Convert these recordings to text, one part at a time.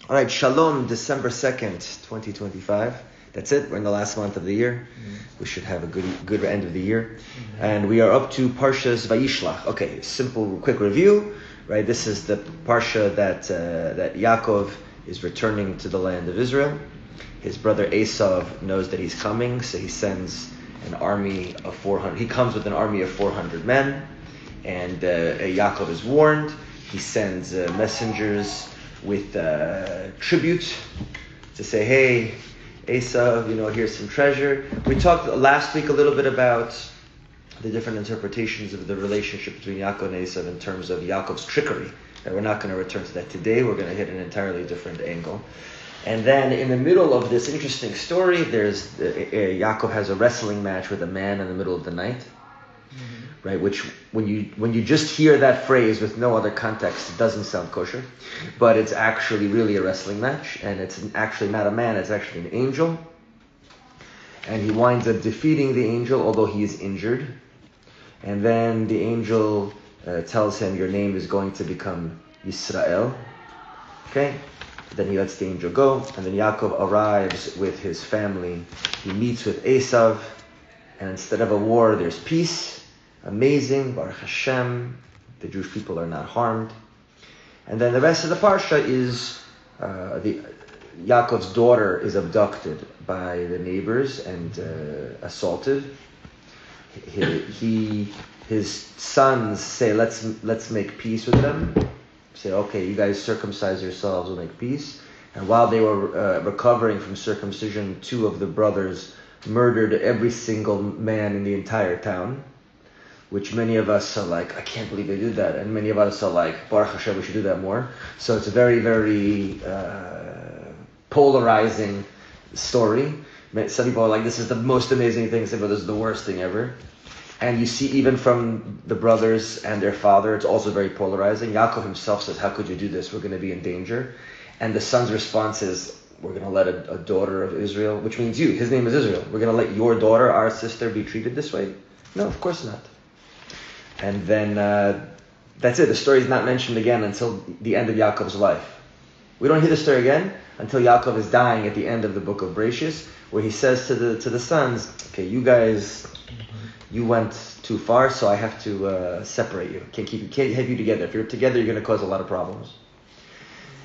All right, Shalom, December 2nd, 2025. That's it. We're in the last month of the year. We should have a good end of the year. And we are up to Parshas Vayishlach. Okay, simple, quick review. Right, this is the Parsha that Yaakov is returning to the land of Israel. His brother Esav knows that he's coming, so he sends an army of 400. He comes with an army of 400 men, and Yaakov is warned. He sends messengers with tribute to say, hey, Esav, here's some treasure. We talked last week a little bit about the different interpretations of the relationship between Yaakov and Esav in terms of Yaakov's trickery. And we're not going to return to that today. We're going to hit an entirely different angle. And then in the middle of this interesting story, there's Yaakov has a wrestling match with a man in the middle of the night. Right, which when you just hear that phrase with no other context, it doesn't sound kosher, but it's actually really a wrestling match, and it's actually not a man, it's actually an angel, and he winds up defeating the angel, although he is injured, and then the angel tells him, your name is going to become Yisrael, okay? Then he lets the angel go, and then Yaakov arrives with his family, he meets with Esav, and instead of a war, there's peace. Amazing, Baruch Hashem, the Jewish people are not harmed. And then the rest of the Parsha is Yaakov's daughter is abducted by the neighbors and assaulted. His sons say, let's make peace with them. Say, okay, you guys circumcise yourselves, we'll make peace. And while they were recovering from circumcision, two of the brothers murdered every single man in the entire town. Which many of us are like, I can't believe they did that. And many of us are like, Baruch Hashem, we should do that more. So it's a very, very polarizing story. Some people are like, this is the most amazing thing. Some people, this is the worst thing ever. And you see even from the brothers and their father, it's also very polarizing. Yaakov himself says, how could you do this? We're going to be in danger. And the son's response is, we're going to let a daughter of Israel, which means you, his name is Israel. We're going to let your daughter, our sister, be treated this way? No, of course not. And then that's it. The story is not mentioned again until the end of Yaakov's life. We don't hear the story again until Yaakov is dying at the end of the book of Bereshis, where he says to the sons, okay, you guys, you went too far, so I have to separate you. Can't have you together. If you're together, you're going to cause a lot of problems.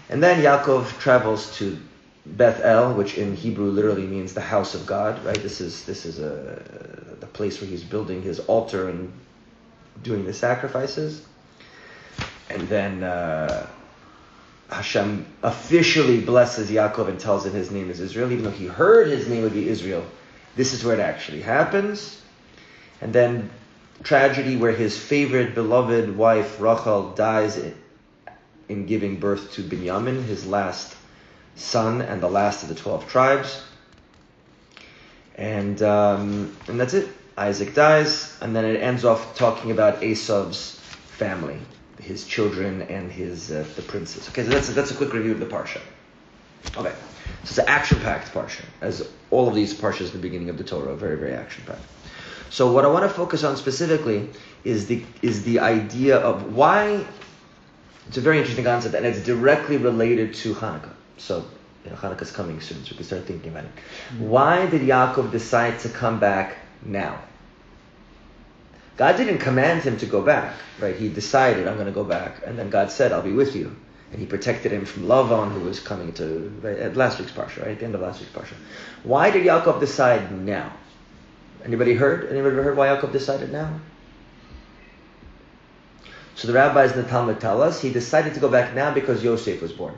And then Yaakov travels to Bethel, which in Hebrew literally means the house of God. Right? This is the place where he's building his altar and doing the sacrifices. And then Hashem officially blesses Yaakov and tells him his name is Israel, even though he heard his name would be Israel. This is where it actually happens. And then tragedy where his favorite beloved wife Rachel dies in giving birth to Binyamin, his last son and the last of the 12 tribes. And that's it. Isaac dies, and then it ends off talking about Esav's family, his children and the princes. Okay, so that's a quick review of the parsha. Okay, so it's an action-packed parsha, as all of these parshas at the beginning of the Torah are very, very action-packed. So what I want to focus on specifically is the idea of why. It's a very interesting concept, and it's directly related to Channukah. So Channukah is coming soon, so we can start thinking about it. Why did Yaakov decide to come back now? God didn't command him to go back, right? He decided, I'm going to go back. And then God said, I'll be with you. And he protected him from Lavan, who was coming to, right, at last week's parsha, right? At the end of last week's parsha. Why did Yaakov decide now? Anybody heard why Yaakov decided now? So the rabbis in the Talmud tell us, he decided to go back now because Yosef was born.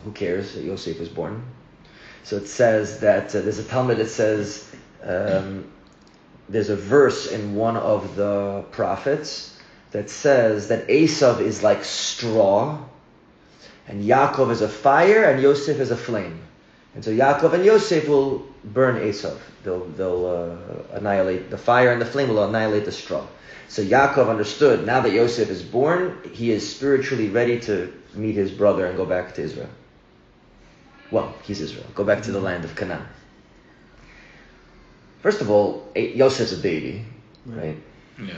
Who cares that Yosef was born? So it says that, there's a Talmud that says, there's a verse in one of the prophets that says that Esav is like straw, and Yaakov is a fire, and Yosef is a flame. And so Yaakov and Yosef will burn Esav. They'll annihilate the fire, and the flame will annihilate the straw. So Yaakov understood, now that Yosef is born, he is spiritually ready to meet his brother and go back to Israel. Well, he's Israel. Go back to the land of Canaan. First of all, Yosef's a baby, right? Yeah.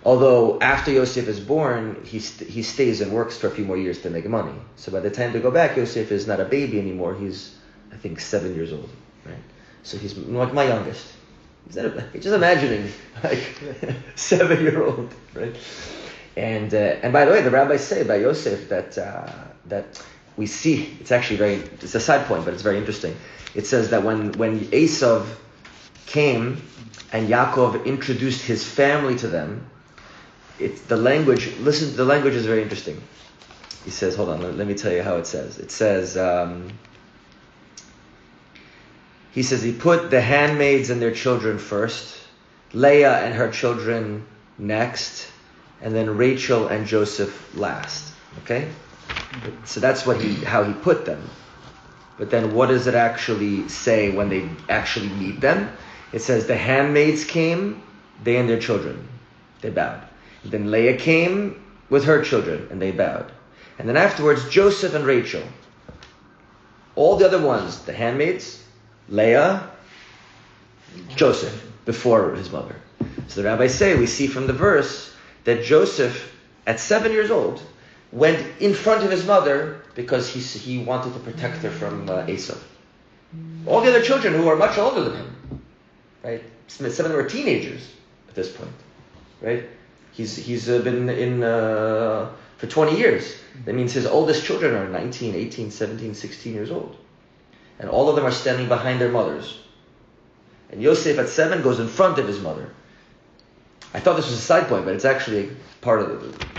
Although after Yosef is born, he stays and works for a few more years to make money. So by the time they go back, Yosef is not a baby anymore. He's, I think, 7 years old, right? So he's like my youngest. Just imagining, like 7-year-old, right? And by the way, the rabbis say about Yosef that we see, it's a side point, but it's very interesting. It says that when Esav came and Yaakov introduced his family to them, the language is very interesting. He says, hold on, let me tell you how it says. It says, he says he put the handmaids and their children first, Leah and her children next, and then Rachel and Joseph last. Okay? So that's how he put them. But then what does it actually say when they actually meet them? It says the handmaids came, they and their children. They bowed. And then Leah came with her children, and they bowed. And then afterwards, Joseph and Rachel. All the other ones, the handmaids, Leah, Joseph, before his mother. So the rabbis say, we see from the verse that Joseph, at 7 years old, went in front of his mother because he wanted to protect her from Esau. All the other children who are much older than him, right? Some of them were teenagers at this point, right? He's been in for 20 years. That means his oldest children are 19, 18, 17, 16 years old. And all of them are standing behind their mothers. And Yosef at 7 goes in front of his mother. I thought this was a side point, but it's actually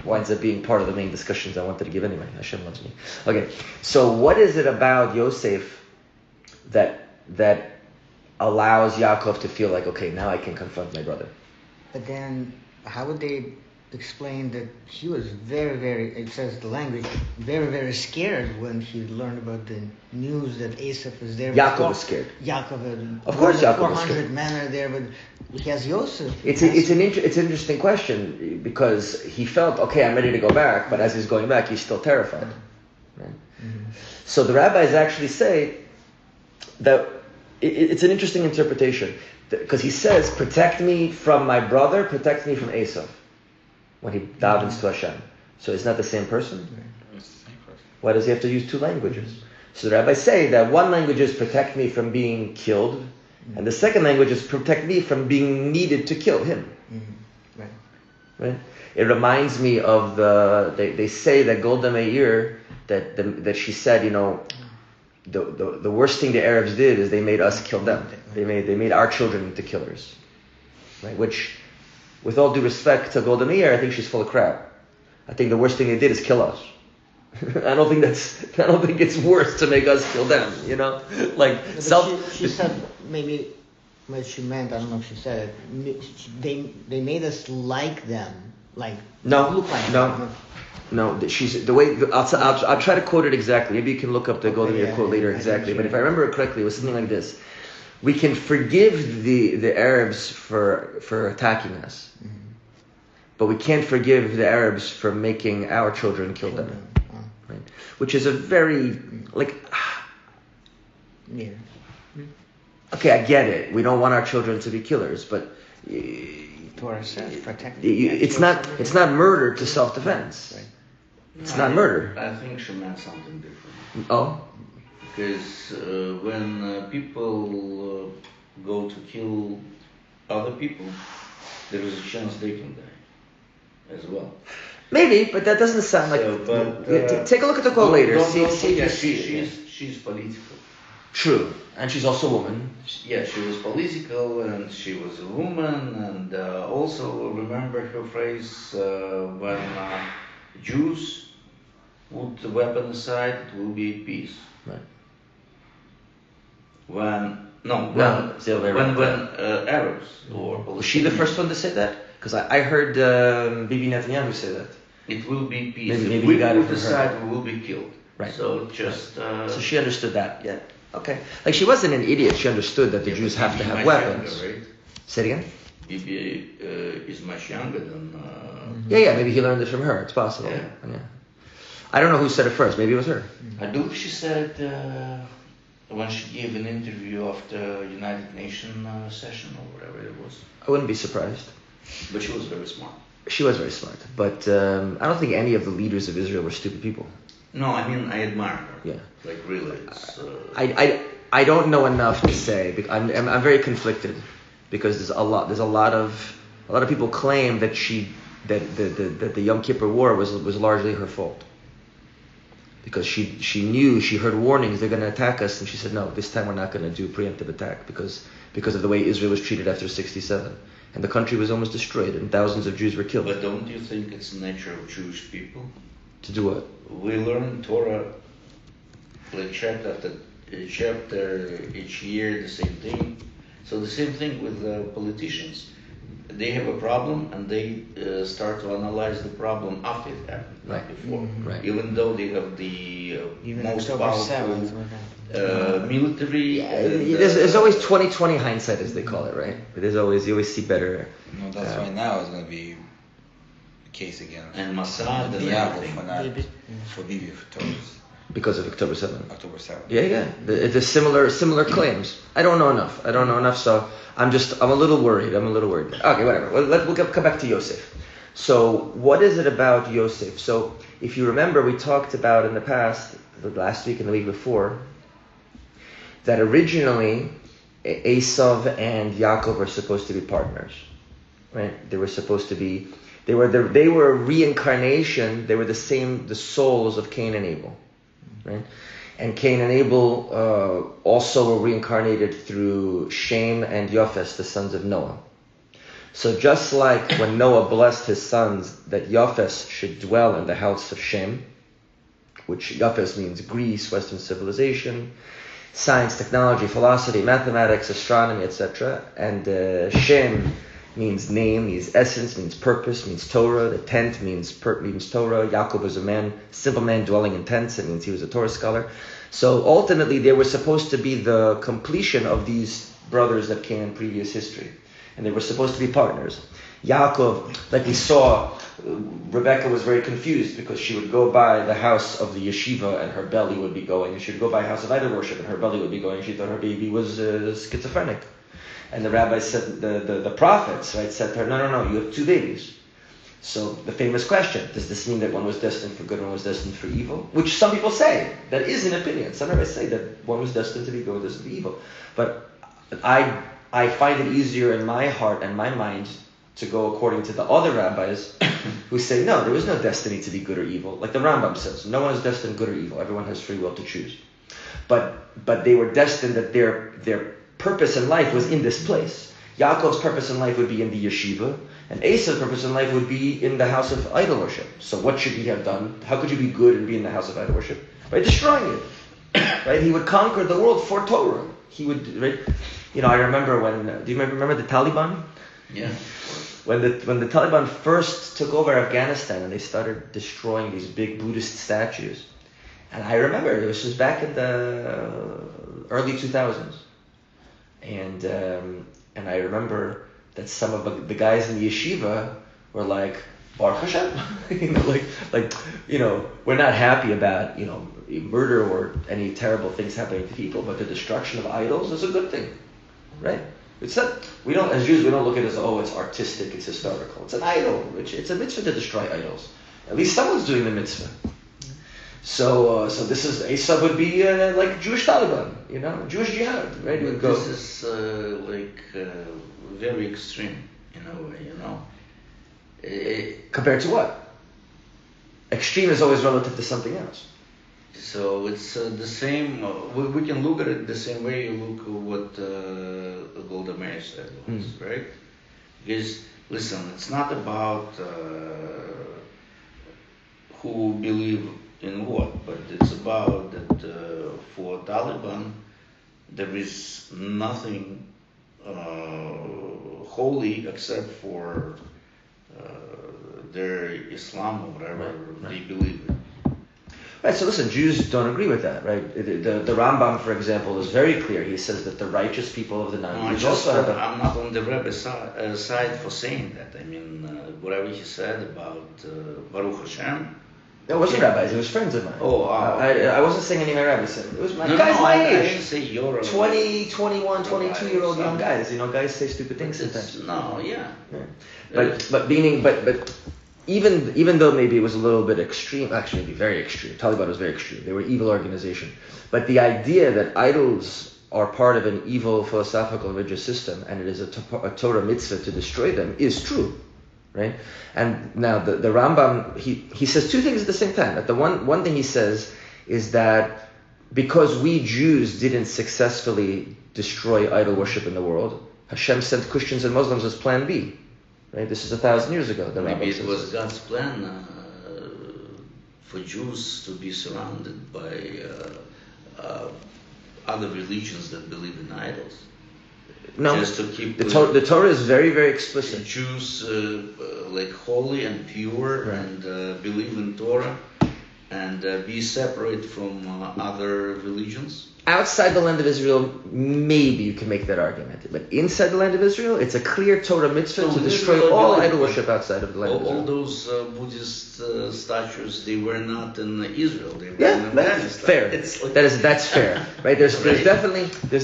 winds up being part of the main discussions I wanted to give anyway. Hashem loves me. Okay, so what is it about Yosef that allows Yaakov to feel like, okay, now I can confront my brother? But then, how would they explain that he was very, very, it says the language, very, very scared when he learned about the news that Esau is there. Yaakov was scared. Of course Yaakov was scared. 400 men are there, but he has Yosef. It's an interesting question because he felt, okay, I'm ready to go back, but as he's going back, he's still terrified. Right? Mm-hmm. So the rabbis actually say that it's an interesting interpretation because he says, protect me from my brother, protect me from Esau. When he davens to Hashem. So it's not the same person? It's the same person. Why does he have to use 2 languages? So the rabbis say that one language is protect me from being killed, and the second language is protect me from being needed to kill him. Right? It reminds me of they say that Golda Meir, that she said, the worst thing the Arabs did is they made us kill them. They made our children into killers. Right? Which, with all due respect to Golda Meir, I think she's full of crap. I think the worst thing they did is kill us. I don't think it's worse to make us kill them. She said maybe what she meant. I don't know if she said it. They made us like them, like look like them. No. She's the way. I'll try to quote it exactly. Maybe you can look up the Golda Meir quote later exactly. But if I remember it correctly, it was something like this. We can forgive the Arabs for attacking us, but we can't forgive the Arabs for making our children kill them. Right? Which is a very okay, I get it. We don't want our children to be killers, but it's not murder to self-defense. Right. It's not murder. I think she meant something different. Oh. Because when people go to kill other people, there is a chance they can die as well. Maybe, but that doesn't sound like. Take a look at the quote later. She's political. True, and she's also a woman. Yeah, she was political, and she was a woman, and also remember her phrase when Jews put the weapon aside, it will be peace. Right. When Arabs or was she the first one to say that? Because I heard Bibi Netanyahu say that. It will be peace. Maybe if we got it put from aside, her. we will be killed. Right. So just. So she understood that. Yeah. Okay. Like she wasn't an idiot. She understood that the Jews have to have weapons. Younger, right? Say it again. Bibi is much younger than. Yeah. Maybe he learned it from her. It's possible. Yeah. I don't know who said it first. Maybe it was her. I believe she said it when she gave an interview after United Nations session or whatever it was. I wouldn't be surprised. But she was very smart. She was very smart, but I don't think any of the leaders of Israel were stupid people. No, I mean I admire her. Yeah. Like really, it's. I don't know enough to say. I'm very conflicted because there's a lot of people claim that that the Yom Kippur War was largely her fault because she heard warnings they're going to attack us, and she said no, this time we're not going to do preemptive attack because of the way Israel was treated after '67, and the country was almost destroyed and thousands of Jews were killed. But don't you think it's the nature of Jewish people? To do what? We learn Torah like chapter after chapter each year, the same thing. So the same thing with politicians. They have a problem and they start to analyze the problem after it happened, not before. Mm-hmm. Right. Even though they have the most October powerful 7th, military. There's always 20/20 hindsight, as they call it, right? But you always see better. No, that's why now it's going to be a case against And Mossad and Diabo everything. for not Bibi. for Bibi for terrorists. Because of October 7th. October 7th. Yeah. There's similar claims. I don't know enough, so I'm a little worried. Okay, whatever. We'll come back to Yosef. So, what is it about Yosef? So, if you remember, we talked about in the past, the last week and the week before, that originally Esav and Yaakov were supposed to be partners, right? They were supposed to be. They were a reincarnation. They were the souls of Cain and Abel. Right? And Cain and Abel also were reincarnated through Shem and Yafes, the sons of Noah. So just like when Noah blessed his sons that Yafes should dwell in the house of Shem, which Yafes means Greece, Western civilization, science, technology, philosophy, mathematics, astronomy, etc. And Shem means name, means essence, means purpose, means Torah. The tent means Torah. Yaakov was a simple man dwelling in tents. It means he was a Torah scholar. So ultimately, they were supposed to be the completion of these brothers that came in previous history. And they were supposed to be partners. Yaakov, like we saw, Rebecca was very confused because she would go by the house of the yeshiva and her belly would be going. And she would go by a house of idol worship and her belly would be going. She thought her baby was schizophrenic. And the rabbi said, the prophets, right, said to her, no, you have two babies. So the famous question, does this mean that one was destined for good and one was destined for evil? Which some people say, that is an opinion. Some rabbis say that one was destined to be good and destined to be evil. But I find it easier in my heart and my mind to go according to the other rabbis who say, no, there was no destiny to be good or evil. Like the Rambam says, no one is destined good or evil. Everyone has free will to choose. But they were destined that their purpose in life was in this place. Yaakov's purpose in life would be in the yeshiva, and Esau's purpose in life would be in the house of idol worship. So what should he have done? How could you be good and be in the house of idol worship? By destroying it. Right? He would conquer the world for Torah. He would, right? I remember do you remember the Taliban? Yeah. When the Taliban first took over Afghanistan and they started destroying these big Buddhist statues. And I remember, this was back in the early 2000s. And I remember that some of the guys in the yeshiva were like, Baruch Hashem, we're not happy about, murder or any terrible things happening to people, but the destruction of idols is a good thing, right? It's not, as Jews, we don't look at it as, it's artistic, it's historical. It's an idol, it's a mitzvah to destroy idols. At least someone's doing the mitzvah. So this is, Esav would be like Jewish Taliban, Jewish jihad, right? Would go. This is very extreme in a way, Compared to what? Extreme is always relative to something else. So it's the same, we can look at it the same way you look at what Golda Meir said, right? Because, listen, it's not about who believe in what, but it's about that for Taliban there is nothing holy except for their Islam or whatever they believe in. Right, so listen, Jews don't agree with that, right? The Rambam, for example, is very clear. He says that the righteous people of the non-Jews also have I'm not on the Rebbe side for saying that. I mean, whatever he said about Baruch Hashem, It wasn't rabbis, it was friends of mine. Okay. I wasn't saying any of my rabbis. It was No, guys my I age. didn't say your 20, 21, 22-year-old young Guys. guys. You know, guys say stupid things sometimes. No, yeah. But even though maybe it was a little bit extreme, actually maybe very extreme. Taliban was very extreme. They were an evil organization. But the idea that idols are part of an evil philosophical religious system and it is a Torah mitzvah to destroy them is true. Right? And now the Rambam, he says two things at the same time. That the one thing he says is that because we Jews didn't successfully destroy idol worship in the world, Hashem sent Christians and Muslims as plan B. Right? This is 1,000 years ago. Maybe it was God's plan for Jews to be surrounded by other religions that believe in idols. No, just to keep the Torah is very, very explicit. Jews like holy and pure, Right. and believe in Torah and be separate from other religions. Outside the land of Israel, maybe you can make that argument. But inside the land of Israel, it's a clear Torah mitzvah So to destroy Israel, all believe- idol worship outside of the land of All Israel. those Buddhist statues, they were not in Israel. They were Yeah, in that's Afghanistan. fair. It's like- That's fair, right? There's Right.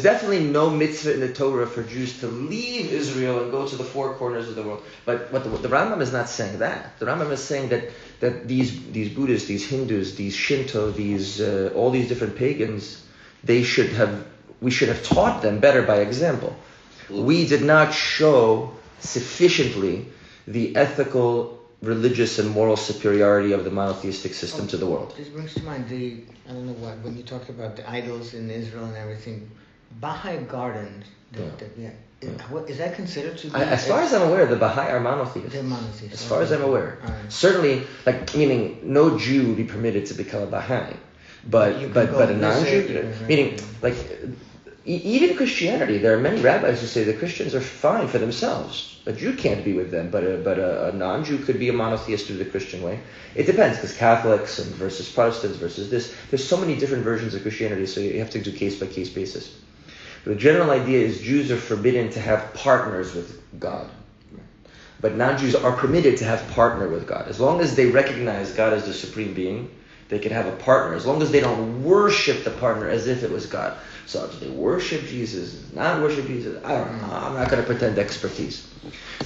definitely no mitzvah in the Torah for Jews to leave Israel and go to the four corners of the world. But what the Rambam is not saying that. The Rambam is saying that these Buddhists, these Hindus, these Shinto, these all these different pagans, we should have taught them better by example. We did not show sufficiently the ethical, religious, and moral superiority of the monotheistic system to the world. This brings to mind I don't know what, when you talk about the idols in Israel and everything, Baha'i gardens, is that considered to be... As far as I'm aware, the Baha'i are monotheists. They're monotheists. As far as I'm aware. Alright. Certainly, meaning no Jew would be permitted to become a Baha'i. But You can go a visit, non-Jew, right. meaning even Christianity, there are many rabbis who say the Christians are fine for themselves. A Jew can't be with them, but a non-Jew could be a monotheist through the Christian way. It depends, because Catholics and versus Protestants versus this, there's so many different versions of Christianity, so you have to do case-by-case basis. But the general idea is Jews are forbidden to have partners with God. But non-Jews are permitted to have partner with God. As long as they recognize God as the supreme being, they can have a partner, as long as they don't worship the partner as if it was God. So do they worship Jesus, not worship Jesus? I don't know. I'm not going to pretend expertise.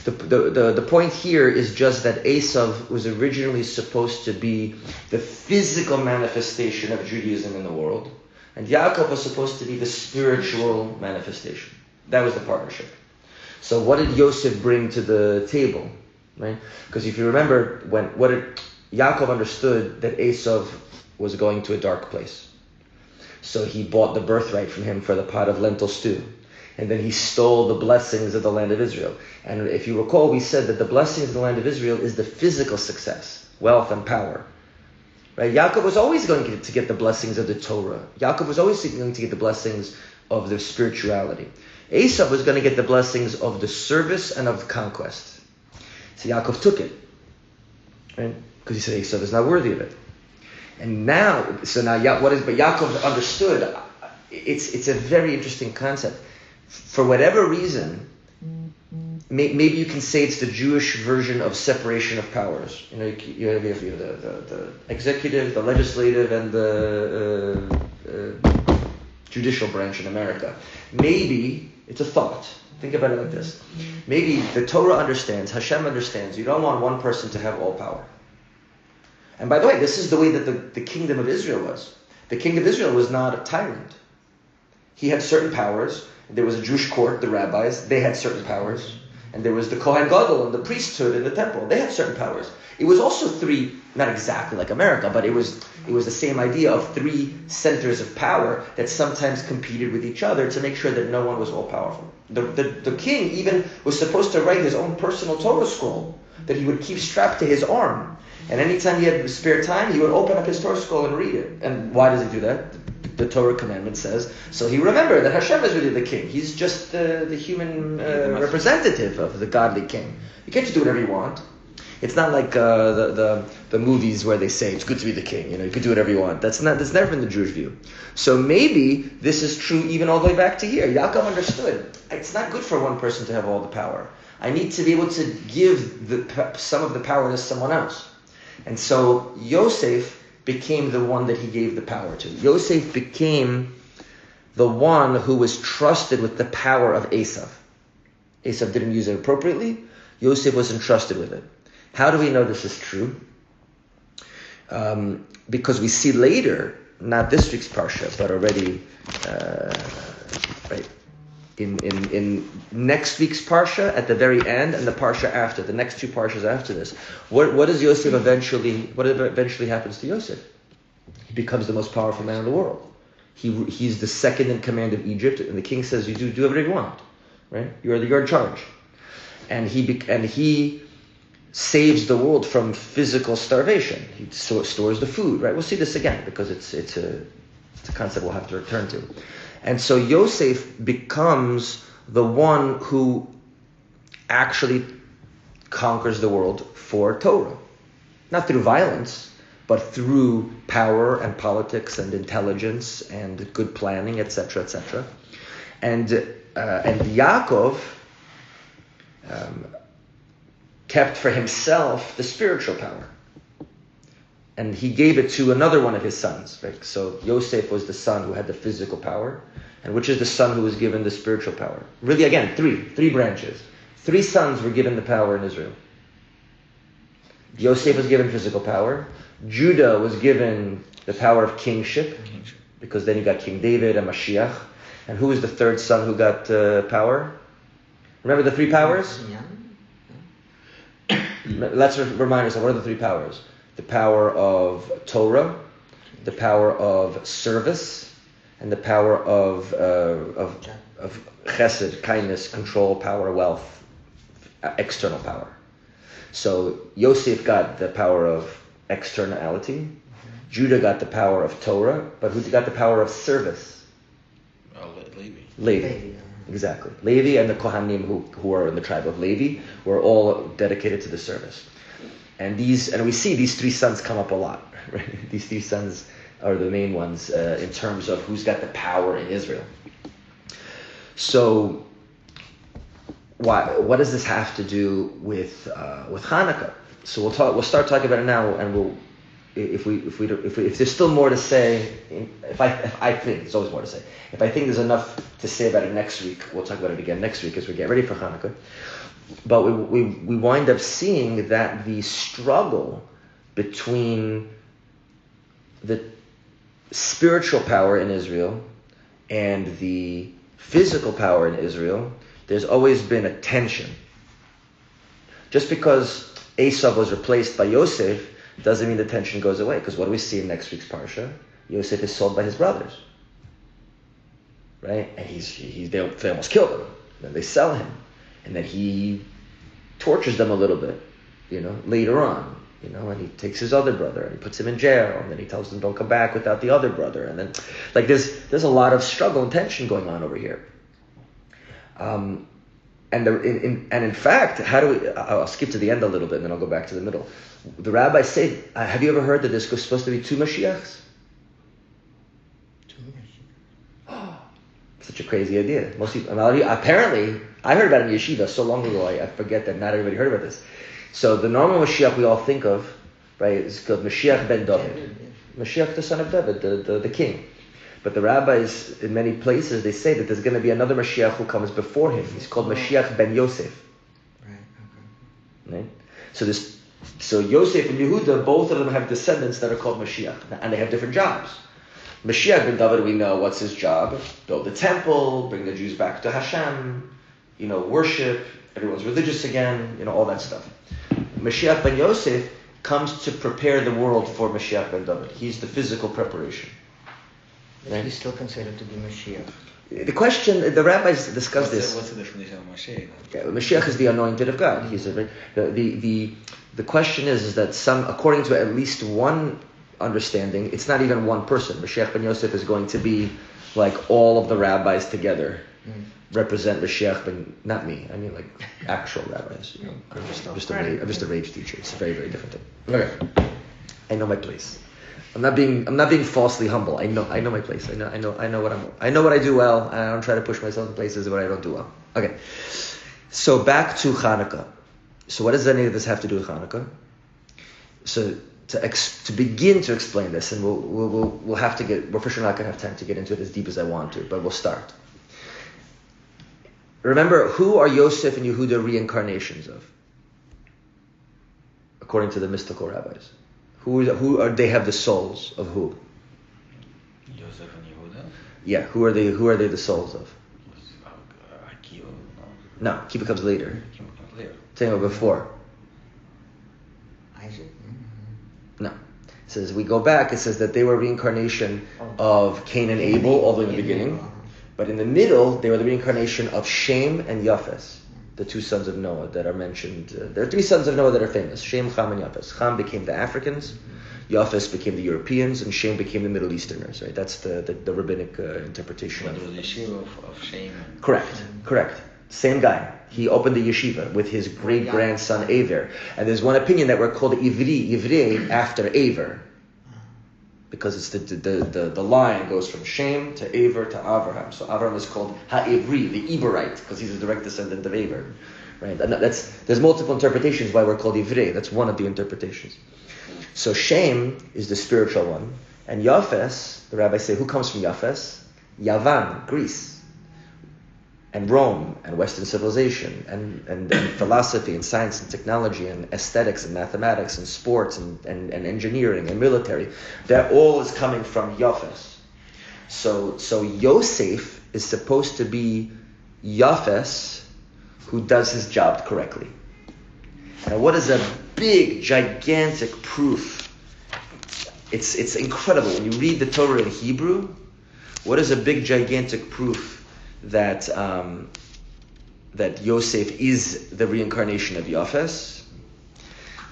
The point here is just that Esav was originally supposed to be the physical manifestation of Judaism in the world, and Yaakov was supposed to be the spiritual manifestation. That was the partnership. So what did Yosef bring to the table? Right? Because if you remember, Yaakov understood that Esav was going to a dark place. So he bought the birthright from him for the pot of lentil stew. And then he stole the blessings of the land of Israel. And if you recall, we said that the blessings of the land of Israel is the physical success, wealth and power. Right? Yaakov was always going to get the blessings of the Torah. Yaakov was always going to get the blessings of the spirituality. Esav was going to get the blessings of the service and of the conquest. So Yaakov took it. Right? Because he said Esav is not worthy of it. And but Yaakov understood, it's a very interesting concept. For whatever reason, maybe you can say it's the Jewish version of separation of powers. You have the executive, the legislative, and the judicial branch in America. Maybe, it's a thought. Think about it like this. Maybe the Torah understands, Hashem understands, you don't want one person to have all power. And by the way, this is the way that the kingdom of Israel was. The king of Israel was not a tyrant. He had certain powers. There was a Jewish court, the rabbis, they had certain powers. And there was the Kohen Gadol and the priesthood in the temple. They had certain powers. It was also three, not exactly like America, but it was the same idea of three centers of power that sometimes competed with each other to make sure that no one was all powerful. The king even was supposed to write his own personal Torah scroll that he would keep strapped to his arm. And anytime he had spare time, he would open up his Torah scroll and read it. And why does he do that? The Torah commandment says, so he remembered that Hashem is really the king. He's just the human representative of the godly king. You can't just do whatever you want. It's not like the movies where they say it's good to be the king. You could do whatever you want. That's never been the Jewish view. So maybe this is true even all the way back to here. Yaakov understood. It's not good for one person to have all the power. I need to be able to give some of the power to someone else. And so Yosef became the one that he gave the power to. Yosef became the one who was trusted with the power of Esav. Esav didn't use it appropriately. Yosef was entrusted with it. How do we know this is true? Because we see later, not this week's parsha, but already right in next week's parsha at the very end, and the parsha after, the next two parshas after this. What does Yosef eventually? What eventually happens to Yosef? He becomes the most powerful man in the world. He's the second in command of Egypt, and the king says, "You do whatever you want, right? You're in charge." And he saves the world from physical starvation. He stores the food, right? We'll see this again because it's a concept we'll have to return to. And so Yosef becomes the one who actually conquers the world for Torah, not through violence, but through power and politics and intelligence and good planning, etc., etc. And Yaakov kept for himself the spiritual power, and he gave it to another one of his sons. Right? So Yosef was the son who had the physical power, and which is the son who was given the spiritual power. Really, again, three branches. 3 sons were given the power in Israel. Yosef was given physical power. Judah was given the power of kingship, because then you got King David and Mashiach. And who was the 3rd son who got power? Remember the 3 powers? Let's remind ourselves, what are the 3 powers? The power of Torah, the power of service, and the power of chesed, kindness, control, power, wealth, external power. So Yosef got the power of externality. Judah got the power of Torah, but who got the power of service? Levi. Exactly. Levi and the Kohanim who are in the tribe of Levi were all dedicated to the service. And we see these 3 sons come up a lot. Right? These 3 sons are the main ones in terms of who's got the power in Israel. So what does this have to do with Channukah? So we'll start talking about it now, and if there's still more to say, if I think there's always more to say. If I think there's enough to say about it next week, we'll talk about it again next week as we get ready for Channukah. But we wind up seeing that the struggle between the spiritual power in Israel and the physical power in Israel, there's always been a tension. Just because Esav was replaced by Yosef doesn't mean the tension goes away, because what do we see in next week's parsha? Yosef is sold by his brothers, right? And they almost kill him. Then they sell him, and then he tortures them a little bit, later on, and he takes his other brother and he puts him in jail, and then he tells them don't come back without the other brother, and then there's a lot of struggle and tension going on over here. And in fact, I'll skip to the end a little bit and then I'll go back to the middle. The rabbis say, have you ever heard that there's supposed to be 2 Mashiachs? 2 Mashiachs. Such a crazy idea. Most people, apparently, I heard about it in yeshiva so long ago, I forget that not everybody heard about this. So the normal Mashiach we all think of, right, is called Mashiach ben David. Mashiach, the son of David, the king. But the rabbis, in many places, they say that there's going to be another Mashiach who comes before him. He's called Mashiach ben Yosef. Right? So Yosef and Yehuda, both of them have descendants that are called Mashiach, and they have different jobs. Mashiach ben David, we know what's his job: build the temple, bring the Jews back to Hashem, worship, everyone's religious again, all that stuff. Mashiach ben Yosef comes to prepare the world for Mashiach ben David. He's the physical preparation. Right? He's still considered to be Mashiach. The question, the rabbis discuss this. What's the definition of Mashiach? Mashiach is the anointed of God. He's the question is that according to at least one understanding, it's not even one person. Mashiach ben Yosef is going to be like all of the rabbis together represent Mashiach ben, not me. I mean like actual rabbis. I'm just a rage teacher. It's a very, very different thing. Okay, I know my place. I'm not being falsely humble. I know my place. I know what I do well, and I don't try to push myself in places where I don't do well. Okay. So back to Channukah. So what does any of this have to do with Channukah? So to begin to explain this, and we'll have to get. We're for sure not going to have time to get into it as deep as I want to, but we'll start. Remember, who are Yosef and Yehuda reincarnations of? According to the mystical rabbis, who are they? Have the souls of who? Yosef and Yehuda? Yeah, who are they? Who are they the souls of? Akiva, No, Kippur comes later. no. Later. Tell me before. Isaac. No. It says, we go back, it says that they were reincarnation of Cain and Abel all the way in the beginning. But in the middle, they were the reincarnation of Shem and Yafes, the two sons of Noah that are mentioned. There are three sons of Noah that are famous, Shem, Ham, and Yafes. Ham became the Africans, Yafes became the Europeans, and Shem became the Middle Easterners, right? That's the rabbinic interpretation. But the yeshiva of Shem. Correct. Same guy. He opened the yeshiva with his great-grandson Aver. And there's one opinion that we're called Ivrei after Aver. Because it's the line goes from Shem to Aver to Avraham. So Avraham is called Ha-Ivri, the Eberite, because he's a direct descendant of Aver. Right? And there's multiple interpretations why we're called Ivrei. That's one of the interpretations. So Shem is the spiritual one. And Yafes, the rabbis say, who comes from Yafes? Yavan, Greece. And Rome, and Western civilization, and philosophy, and science, and technology, and aesthetics, and mathematics, and sports, and engineering, and military. That all is coming from Yafes. So Yosef is supposed to be Yafes who does his job correctly. Now what is a big, gigantic proof? It's incredible. When you read the Torah in Hebrew, what is a big, gigantic proof that Yosef is the reincarnation of Yafes?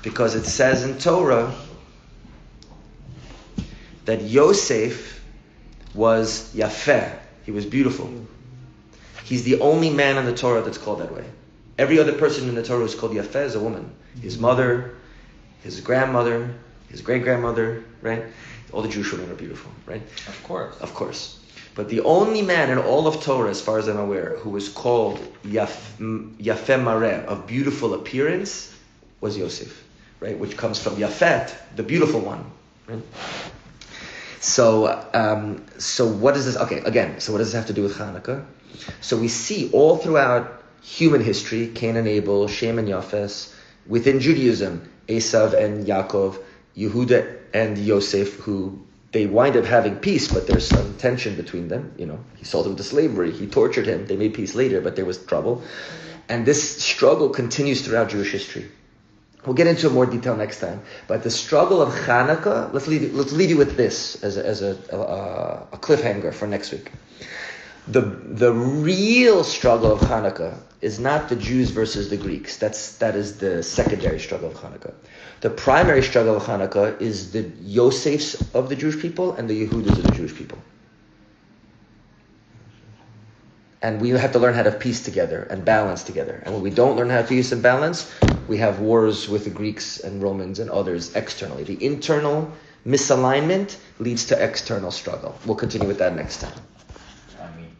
Because it says in Torah that Yosef was Yafeh. He was beautiful. He's the only man in the Torah that's called that way. Every other person in the Torah who's called Yafeh is a woman. His mother, his grandmother, his great-grandmother, right? All the Jewish women are beautiful, right? Of course. But the only man in all of Torah, as far as I'm aware, who was called Yafeh Mareh, of beautiful appearance, was Yosef, right? Which comes from Yafet, the beautiful one, right? So what does this? Okay, again. So what does this have to do with Channukah? So we see all throughout human history, Cain and Abel, Shem and Yafes. Within Judaism, Esav and Yaakov, Yehuda and Yosef, who they wind up having peace, but there's some tension between them. You know, he sold him to slavery, he tortured him. They made peace later, but there was trouble. And this struggle continues throughout Jewish history. We'll get into more detail next time. But the struggle of Channukah, let's leave you with this as a cliffhanger for next week. The real struggle of Channukah is not the Jews versus the Greeks. That is the secondary struggle of Channukah. The primary struggle of Channukah is the Yosefs of the Jewish people and the Yehudas of the Jewish people. And we have to learn how to piece together and balance together. And when we don't learn how to piece and balance, we have wars with the Greeks and Romans and others externally. The internal misalignment leads to external struggle. We'll continue with that next time. I mean,